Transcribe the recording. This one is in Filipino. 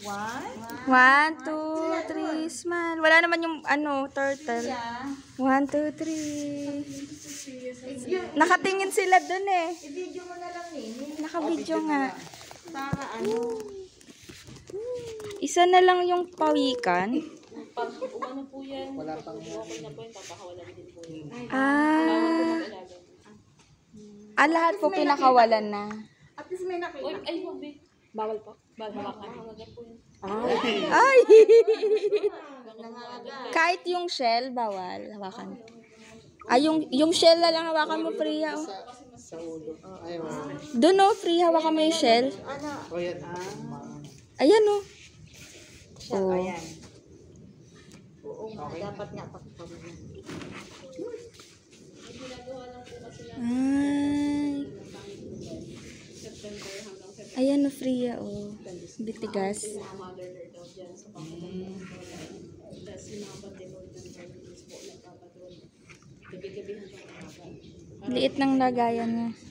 1, 2, 3, smile. Wala naman yung turtle. 1, 2, 3. Nakatingin sila dun eh. I-video mo na lang Naka-video nga. Para Isa na lang yung pawikan. Pag umano po yan, okay na po yun, papakawalan din po yun. Lahat po pinakawalan na. At least may nakita. Uy, ay, wag, bawal po. Bawal hawakan. Po yun. Ay! Kahit yung shell, bawal hawakan. Yung shell na lang hawakan mo, Priya. Oh. Sa ulo. Ayaw. Doon oh, Priya, hawakan mo yung shell. O yan. Ayan oh. Oh. Ayan. Oo nga, dapat nga pakipamilya. Ayan oh, Priya oh. Bitigas. Liit ng lagayan niya.